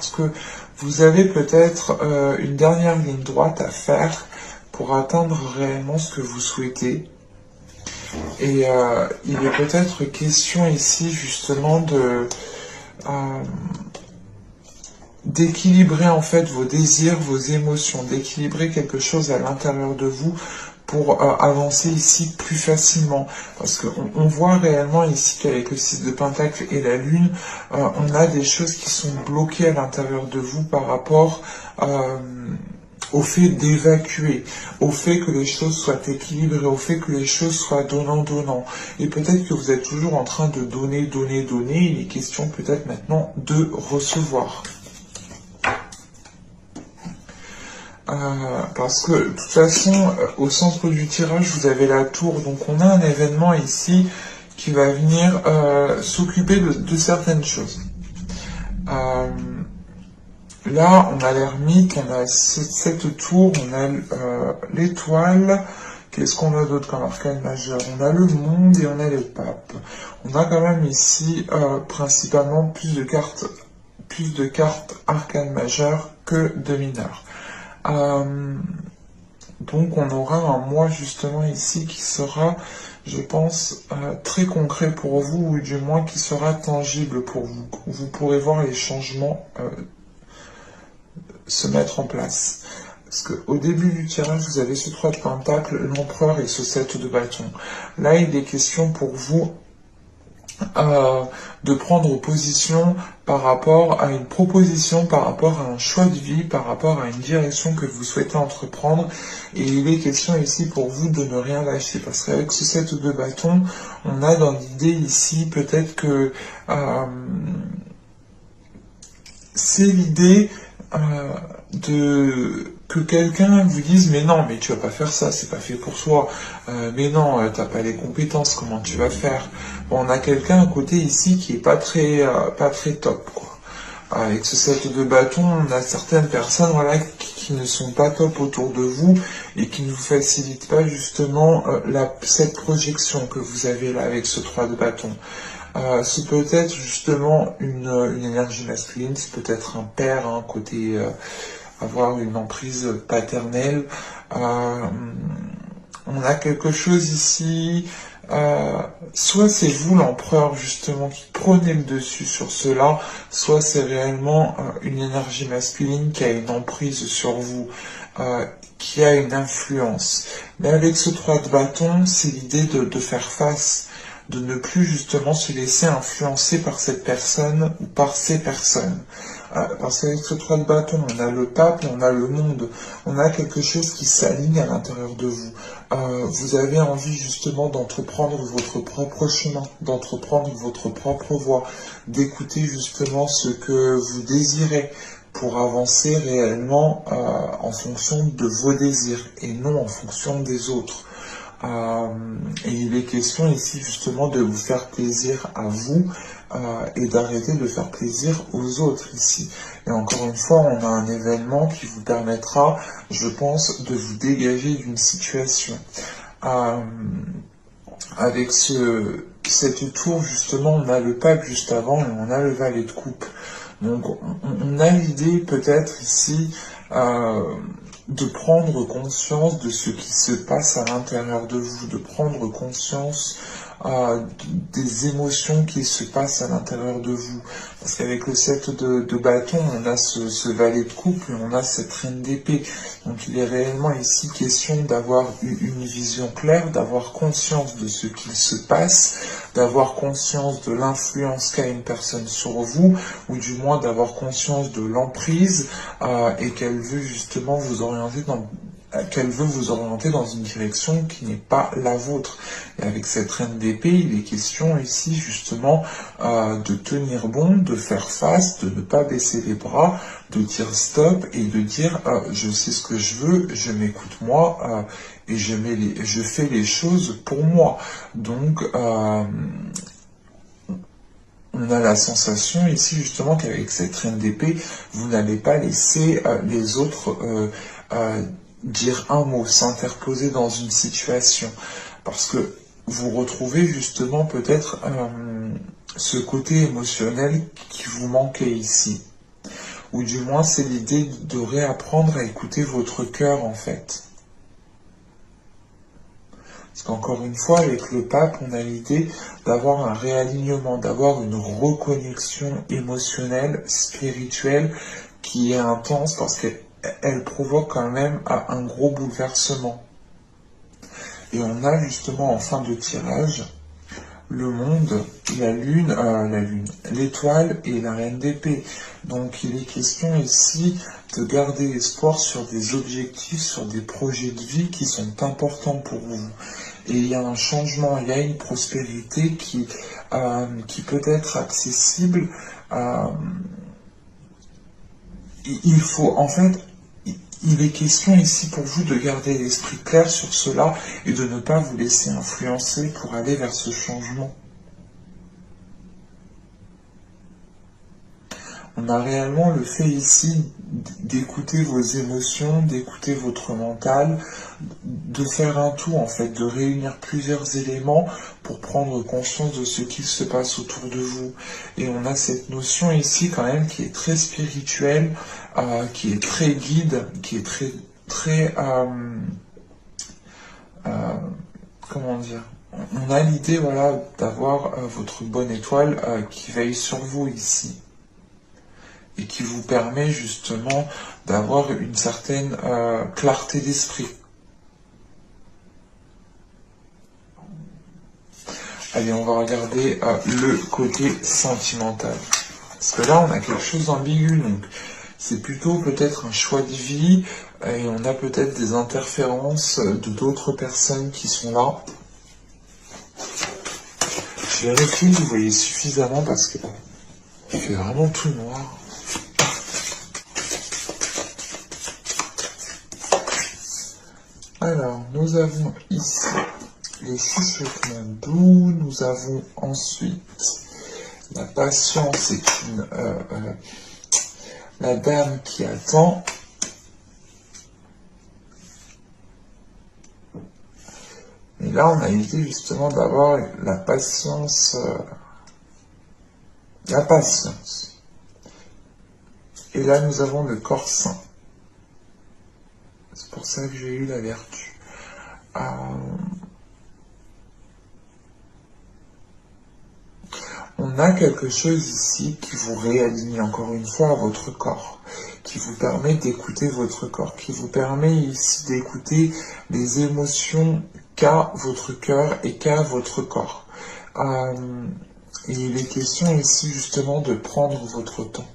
parce que vous avez peut-être une dernière ligne droite à faire pour atteindre réellement ce que vous souhaitez. Et il est peut-être question ici justement d'équilibrer en fait vos désirs, vos émotions, d'équilibrer quelque chose à l'intérieur de vous pour avancer ici plus facilement. Parce qu'on voit réellement ici qu'avec le 6 de Pentacle et la Lune, on a des choses qui sont bloquées à l'intérieur de vous par rapport au fait d'évacuer, au fait que les choses soient équilibrées, au fait que les choses soient donnant-donnant. Et peut-être que vous êtes toujours en train de donner. Il est question peut-être maintenant de recevoir. Parce que de toute façon, au centre du tirage, vous avez la tour, donc on a un événement ici qui va venir s'occuper de certaines choses. Là, on a l'ermite, on a cette tour, on a l'étoile. Qu'est-ce qu'on a d'autre comme arcane majeur? On a le monde et on a le pape. On a quand même ici principalement plus de cartes arcane majeures que de mineures. Donc on aura un mois justement ici qui sera, je pense, très concret pour vous, ou du moins qui sera tangible pour vous. Vous pourrez voir les changements se mettre en place. Parce qu'au début du tirage, vous avez ce 3 de Pentacle, l'Empereur et ce 7 de bâton. Là, il est question pour vous de prendre position par rapport à une proposition, par rapport à un choix de vie, par rapport à une direction que vous souhaitez entreprendre. Et il est question ici pour vous de ne rien lâcher. Parce qu'avec ce 7 de bâton, on a dans l'idée ici peut-être que c'est l'idée que quelqu'un vous dise mais non, mais tu vas pas faire ça, c'est pas fait pour toi, mais non, t'as pas les compétences, comment tu vas faire? Bon, on a quelqu'un à côté ici qui est pas très top, quoi. Avec ce 7 de bâton, on a certaines personnes voilà qui ne sont pas top autour de vous et qui ne vous facilitent pas justement cette projection que vous avez là avec ce 3 de bâton. C'est peut-être justement une énergie masculine, c'est peut-être un père, hein, côté avoir une emprise paternelle. On a quelque chose ici, soit c'est vous l'empereur justement qui prenez le dessus sur cela, soit c'est réellement une énergie masculine qui a une emprise sur vous, qui a une influence. Mais avec ce 3 de bâton, c'est l'idée de faire face, de ne plus justement se laisser influencer par cette personne ou par ces personnes. Parce qu'avec ce 3 de bâton, on a le pape et on a le monde. On a quelque chose qui s'aligne à l'intérieur de vous. Vous avez envie justement d'entreprendre votre propre chemin, d'entreprendre votre propre voie, d'écouter justement ce que vous désirez pour avancer réellement en fonction de vos désirs et non en fonction des autres. Et il est question ici justement de vous faire plaisir à vous et d'arrêter de faire plaisir aux autres ici. Et encore une fois, on a un événement qui vous permettra, je pense, de vous dégager d'une situation. Avec cette tour, justement, on a le pape juste avant et on a le valet de coupe. Donc on a l'idée peut-être ici de prendre conscience de ce qui se passe à l'intérieur de vous, de prendre conscience des émotions qui se passent à l'intérieur de vous. Parce qu'avec le 7 de bâton, on a ce valet de coupe et on a cette reine d'épée. Donc il est réellement ici question d'avoir une vision claire, d'avoir conscience de ce qu'il se passe, d'avoir conscience de l'influence qu'a une personne sur vous, ou du moins d'avoir conscience de l'emprise et qu'elle veut justement vous orienter dans une direction qui n'est pas la vôtre. Et avec cette reine d'épée, il est question ici justement de tenir bon, de faire face, de ne pas baisser les bras, de dire stop et de dire je sais ce que je veux, je m'écoute moi et je fais les choses pour moi. Donc on a la sensation ici justement qu'avec cette reine d'épée, vous n'allez pas laisser les autres dire un mot, s'interposer dans une situation. Parce que vous retrouvez justement peut-être ce côté émotionnel qui vous manquait ici. ou du moins c'est l'idée de réapprendre à écouter votre cœur en fait. Parce qu'encore une fois, avec le pape, on a l'idée d'avoir un réalignement, d'avoir une reconnexion émotionnelle, spirituelle, qui est intense parce qu'elle provoque quand même un gros bouleversement. Et on a justement en fin de tirage le monde, l'étoile et la reine d'épée. Donc il est question ici de garder espoir sur des objectifs, sur des projets de vie qui sont importants pour vous. Et il y a un changement, il y a une prospérité qui peut être accessible. Il faut, en fait, il est question ici pour vous de garder l'esprit clair sur cela et de ne pas vous laisser influencer pour aller vers ce changement. On a réellement le fait ici d'écouter vos émotions, d'écouter votre mental, de faire un tout en fait, de réunir plusieurs éléments pour prendre conscience de ce qu'il se passe autour de vous. Et on a cette notion ici quand même qui est très spirituelle, qui est très guide, qui est très comment dire, on a l'idée voilà d'avoir votre bonne étoile qui veille sur vous ici et qui vous permet justement d'avoir une certaine clarté d'esprit. Allez, on va regarder le côté sentimental. Parce que là, on a quelque chose d'ambigu, donc c'est plutôt peut-être un choix de vie, et on a peut-être des interférences de d'autres personnes qui sont là. Je vérifie que vous voyez suffisamment parce que il fait vraiment tout noir. Alors, nous avons ici les chuchotements doux, nous avons ensuite la patience est la dame qui attend. Et là, on a l'idée justement d'avoir la patience. La patience. Et là, nous avons le corps sain. C'est pour ça que j'ai eu la vertu. On a quelque chose ici qui vous réaligne encore une fois à votre corps, qui vous permet d'écouter votre corps, qui vous permet ici d'écouter les émotions qu'a votre cœur et qu'a votre corps. Et il est question ici justement de prendre votre temps,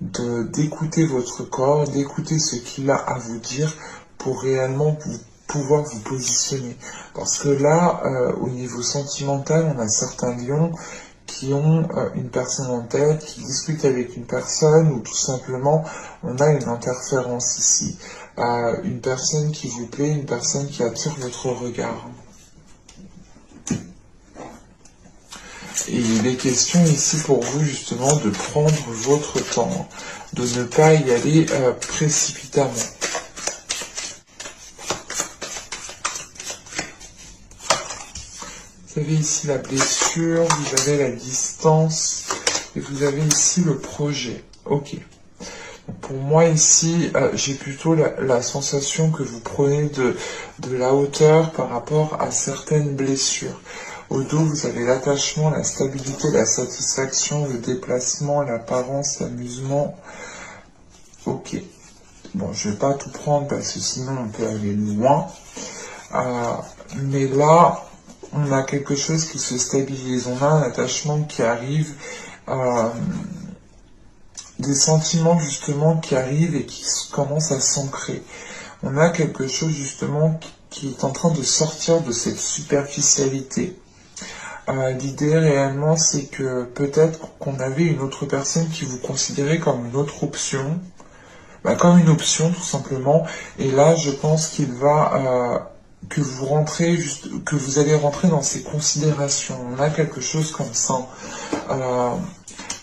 d'écouter votre corps, d'écouter ce qu'il a à vous dire pour réellement pouvoir vous positionner. Parce que là, au niveau sentimental, on a certains lions qui ont une personne en tête, qui discutent avec une personne, ou tout simplement, on a une interférence ici. Une personne qui vous plaît, une personne qui attire votre regard. Et il est question ici pour vous justement de prendre votre temps, de ne pas y aller précipitamment. Vous avez ici la blessure, vous avez la distance, et vous avez ici le projet. Ok. Donc pour moi ici, j'ai plutôt la sensation que vous prenez de la hauteur par rapport à certaines blessures. Au dos, vous avez l'attachement, la stabilité, la satisfaction, le déplacement, l'apparence, l'amusement. Ok. Bon, je vais pas tout prendre parce que sinon on peut aller loin. Mais là, on a quelque chose qui se stabilise. On a un attachement qui arrive, des sentiments justement qui arrivent et qui commencent à s'ancrer. On a quelque chose justement qui est en train de sortir de cette superficialité. L'idée réellement, c'est que peut-être qu'on avait une autre personne qui vous considérait comme une autre option, comme une option tout simplement. Et là, je pense qu'il va que vous allez rentrer dans ces considérations. On a quelque chose comme ça.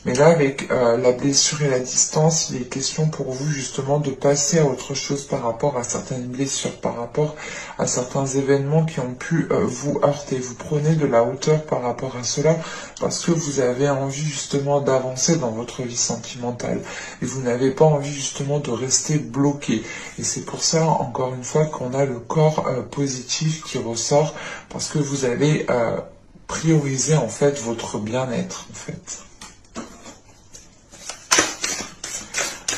Mais là, avec la blessure et la distance, il est question pour vous justement de passer à autre chose par rapport à certaines blessures, par rapport à certains événements qui ont pu vous heurter. Vous prenez de la hauteur par rapport à cela parce que vous avez envie justement d'avancer dans votre vie sentimentale et vous n'avez pas envie justement de rester bloqué. Et c'est pour ça, encore une fois, qu'on a le corps positif qui ressort parce que vous allez prioriser en fait votre bien-être en fait.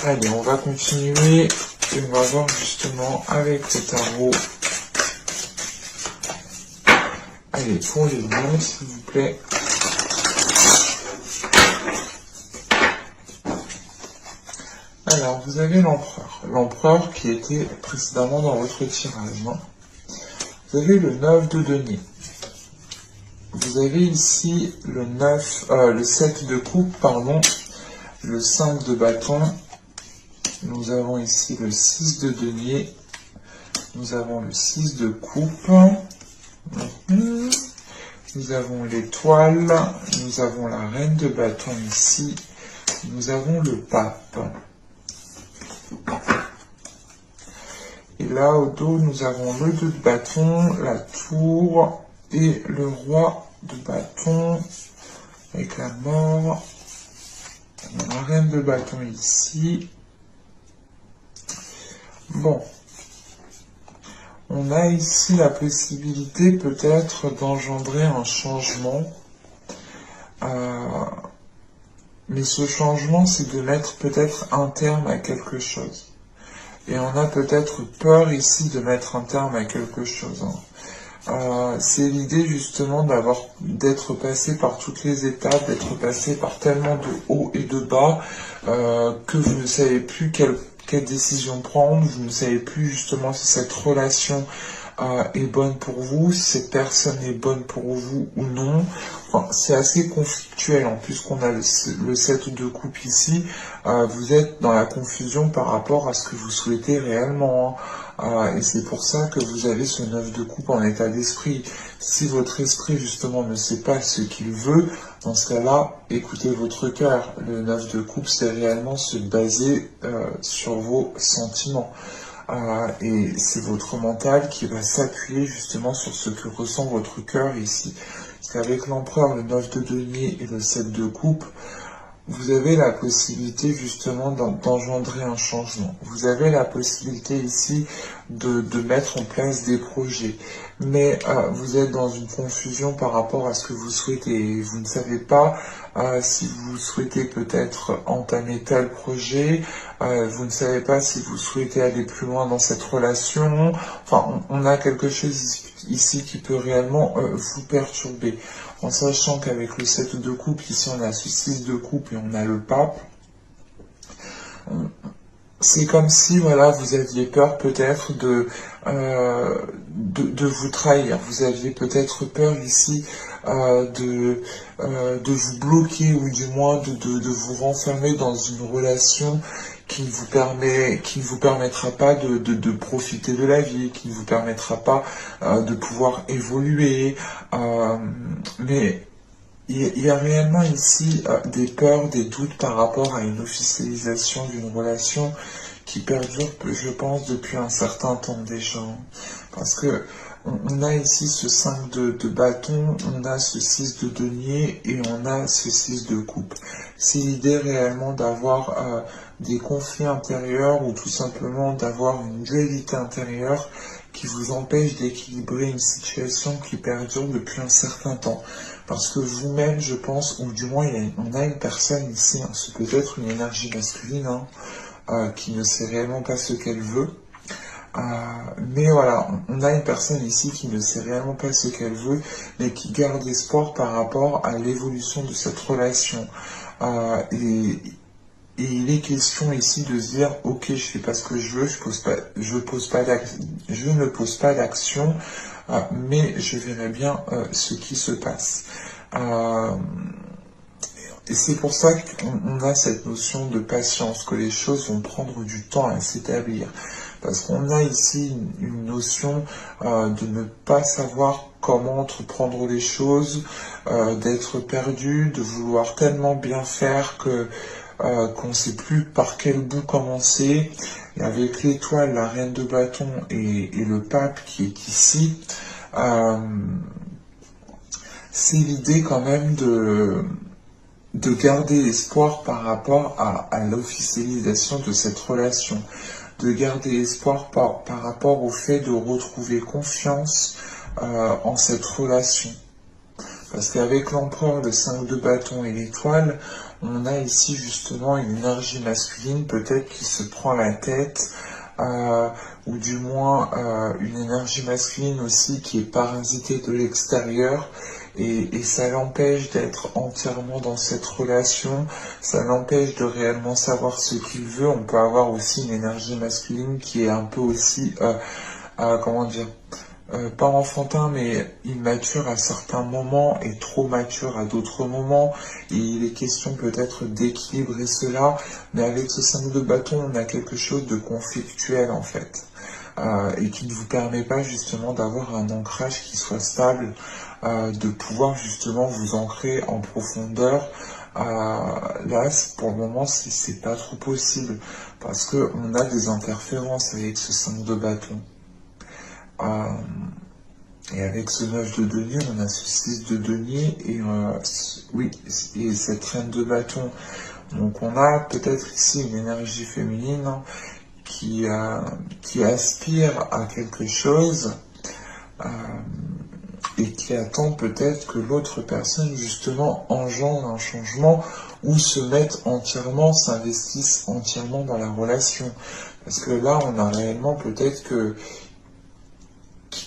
Allez, on va continuer et on va voir justement avec le tarot. Allez, pour les lions, s'il vous plaît. Alors, vous avez l'empereur. L'empereur qui était précédemment dans votre tirage. Vous avez le 9 de denier. Vous avez ici le 7 de coupe, pardon, le 5 de bâton. Nous avons ici le 6 de denier. Nous avons le 6 de coupe. Nous avons l'étoile. Nous avons la reine de bâton ici. Nous avons le pape. Et là, au dos, nous avons le 2 de bâton, la tour et le roi de bâton avec la mort. La reine de bâton ici. Bon. On a ici la possibilité peut-être d'engendrer un changement. Mais ce changement, c'est de mettre peut-être un terme à quelque chose. Et on a peut-être peur ici de mettre un terme à quelque chose. C'est l'idée justement d'être passé par toutes les étapes, d'être passé par tellement de hauts et de bas que vous ne savez plus quelle décision prendre, vous ne savez plus justement si cette relation est bonne pour vous, si cette personne est bonne pour vous ou non. Enfin, c'est assez conflictuel, en plus qu'on a le 7 de coupe ici, vous êtes dans la confusion par rapport à ce que vous souhaitez réellement, et c'est pour ça que vous avez ce 9 de coupe en état d'esprit. Si votre esprit justement ne sait pas ce qu'il veut, dans ce cas-là, écoutez votre cœur. Le 9 de coupe, c'est réellement se baser sur vos sentiments. Et c'est votre mental qui va s'appuyer justement sur ce que ressent votre cœur ici. Parce qu'avec l'empereur, le 9 de denier et le 7 de coupe, vous avez la possibilité justement d'engendrer un changement. Vous avez la possibilité ici de mettre en place des projets. Mais vous êtes dans une confusion par rapport à ce que vous souhaitez. Vous ne savez pas si vous souhaitez peut-être entamer tel projet. Vous ne savez pas si vous souhaitez aller plus loin dans cette relation. Enfin, on a quelque chose ici qui peut réellement vous perturber. En sachant qu'avec le 7 de coupe, ici on a ce 6 de coupe et on a le pape. C'est comme si, voilà, vous aviez peur peut-être de vous trahir. Vous aviez peut-être peur ici de vous bloquer ou du moins de vous renfermer dans une relation qui ne vous permettra pas de profiter de la vie, qui ne vous permettra pas de pouvoir évoluer. Mais il y a réellement ici des peurs, des doutes par rapport à une officialisation d'une relation qui perdure, je pense, depuis un certain temps déjà. Parce que on a ici ce 5 de bâton, on a ce 6 de denier et on a ce 6 de coupe. C'est l'idée réellement d'avoir des conflits intérieurs ou tout simplement d'avoir une dualité intérieure qui vous empêche d'équilibrer une situation qui perdure depuis un certain temps. Parce que vous-même, je pense, ou du moins on a une personne ici, c'est peut-être une énergie masculine, qui ne sait réellement pas ce qu'elle veut. Mais voilà, on a une personne ici qui ne sait réellement pas ce qu'elle veut, mais qui garde espoir par rapport à l'évolution de cette relation. Et il est question ici de se dire, ok, je fais pas ce que je veux, je ne pose pas d'action, mais je verrai bien ce qui se passe. Et c'est pour ça qu'on a cette notion de patience, que les choses vont prendre du temps à s'établir. Parce qu'on a ici une notion de ne pas savoir comment entreprendre les choses, d'être perdu, de vouloir tellement bien faire que qu'on ne sait plus par quel bout commencer. Et avec l'étoile, la reine de bâton et le pape qui est ici, c'est l'idée quand même de garder espoir par rapport à l'officialisation de cette relation, de garder espoir par rapport au fait de retrouver confiance en cette relation. Parce qu'avec l'empereur, le 5 de bâton et l'étoile, on a ici justement une énergie masculine peut-être qui se prend la tête, ou du moins une énergie masculine aussi qui est parasitée de l'extérieur, et ça l'empêche d'être entièrement dans cette relation, ça l'empêche de réellement savoir ce qu'il veut. On peut avoir aussi une énergie masculine qui est un peu aussi, comment dire, pas enfantin, mais immature à certains moments et trop mature à d'autres moments. Et il est question peut-être d'équilibrer cela, mais avec ce 5 de bâton, on a quelque chose de conflictuel en fait, et qui ne vous permet pas justement d'avoir un ancrage qui soit stable, de pouvoir justement vous ancrer en profondeur. Là, pour le moment, c'est pas trop possible, parce que on a des interférences avec ce 5 de bâton. Et avec ce 9 de denier, on a ce 6 de denier et oui, et cette reine de bâton. Donc on a peut-être ici une énergie féminine, hein, qui aspire à quelque chose, et qui attend peut-être que l'autre personne justement engendre un changement ou se mette entièrement, s'investisse entièrement dans la relation. Parce que là, on a réellement peut-être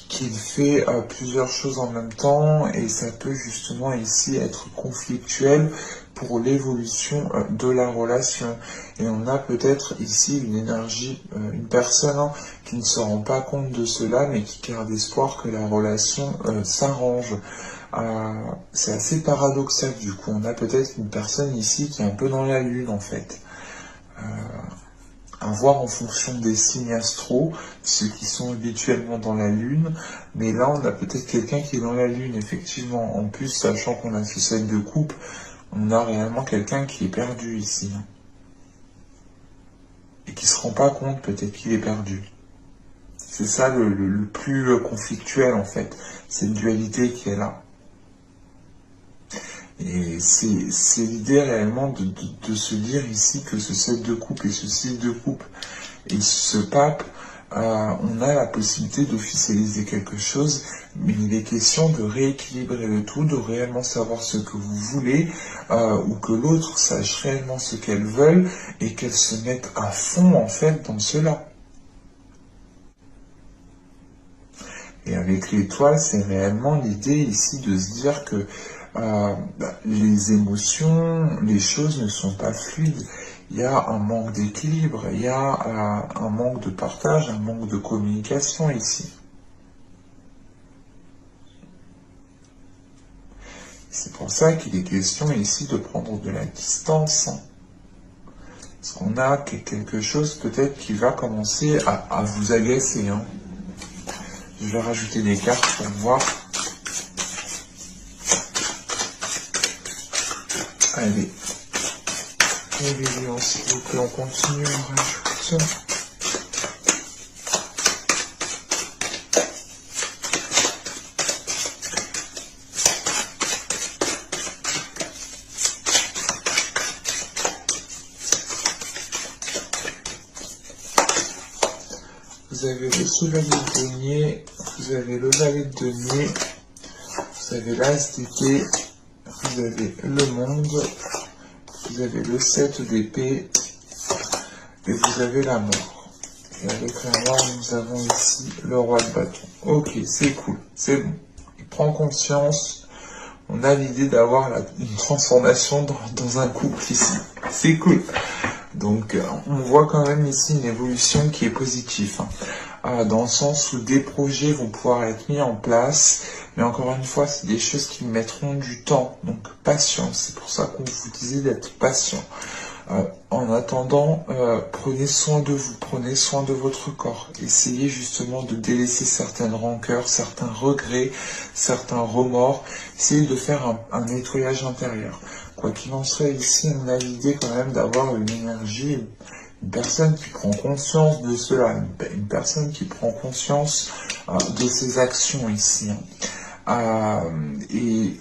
qu'il fait plusieurs choses en même temps, et ça peut justement ici être conflictuel pour l'évolution de la relation. Et on a peut-être ici une énergie, une personne, hein, qui ne se rend pas compte de cela, mais qui garde espoir que la relation s'arrange. C'est assez paradoxal du coup. On a peut-être une personne ici qui est un peu dans la lune en fait. À voir en fonction des signes astro, ceux qui sont habituellement dans la lune, mais là on a peut-être quelqu'un qui est dans la lune, effectivement. En plus, sachant qu'on a ce 7 de coupe, on a réellement quelqu'un qui est perdu ici, hein, et qui se rend pas compte peut-être qu'il est perdu. C'est ça le plus conflictuel en fait, cette dualité qui est là. Et c'est l'idée réellement de se dire ici que ce 7 de coupe et ce 6 de coupe et ce pape, on a la possibilité d'officialiser quelque chose, mais il est question de rééquilibrer le tout, de réellement savoir ce que vous voulez, ou que l'autre sache réellement ce qu'elle veut, et qu'elle se mette à fond en fait dans cela. Et avec l'étoile, c'est réellement l'idée ici de se dire que les émotions, les choses ne sont pas fluides. Il y a un manque d'équilibre, il y a un manque de partage, un manque de communication ici. C'est pour ça qu'il est question ici de prendre de la distance, hein. Parce qu'on a quelque chose peut-être qui va commencer à vous agacer, hein. Je vais rajouter des cartes pour voir. Allez. Et s'il vous plaît, on continue, on rajoute. Vous avez le chevalier de denier, vous avez le valet de denier, vous avez l'as d'épée, vous avez le monde, vous avez le 7 d'épée, et vous avez la mort. Et avec la mort, nous avons ici le roi de bâton. Ok, c'est cool, c'est bon. Il prend conscience, on a l'idée d'avoir une transformation dans un couple ici. C'est cool. Donc on voit quand même ici une évolution qui est positive, hein. dans le sens où des projets vont pouvoir être mis en place, mais encore une fois, c'est des choses qui mettront du temps, donc patience, c'est pour ça qu'on vous disait d'être patient. En attendant, prenez soin de vous, prenez soin de votre corps. Essayez justement de délaisser certaines rancœurs, certains regrets, certains remords. Essayez de faire un nettoyage intérieur. Quoi qu'il en soit, ici, on a l'idée quand même d'avoir une énergie, une personne qui prend conscience de cela, une personne qui prend conscience de ses actions ici. Et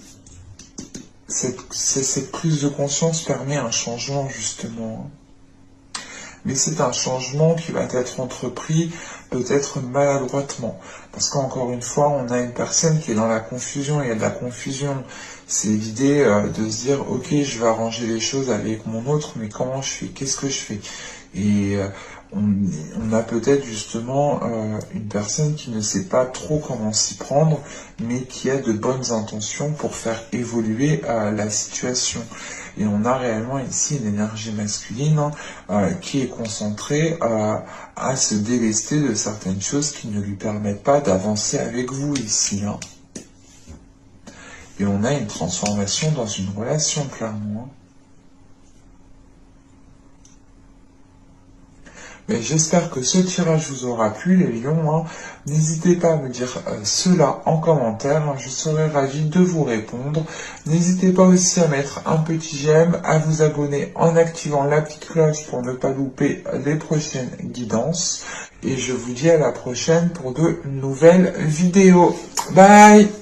cette prise de conscience permet un changement justement. Mais c'est un changement qui va être entrepris peut-être maladroitement. Parce qu'encore une fois, on a une personne qui est dans la confusion. Il y a de la confusion. C'est l'idée de se dire, ok, je vais arranger les choses avec mon autre, mais comment je fais? Qu'est-ce que je fais? Et on a peut-être justement une personne qui ne sait pas trop comment s'y prendre, mais qui a de bonnes intentions pour faire évoluer la situation. Et on a réellement ici une énergie masculine qui est concentrée à se délester de certaines choses qui ne lui permettent pas d'avancer avec vous ici. Et on a une transformation dans une relation, clairement. Mais j'espère que ce tirage vous aura plu, les lions. N'hésitez pas à me dire cela en commentaire. Je serai ravi de vous répondre. N'hésitez pas aussi à mettre un petit j'aime, à vous abonner en activant la petite cloche pour ne pas louper les prochaines guidances. Et je vous dis à la prochaine pour de nouvelles vidéos. Bye!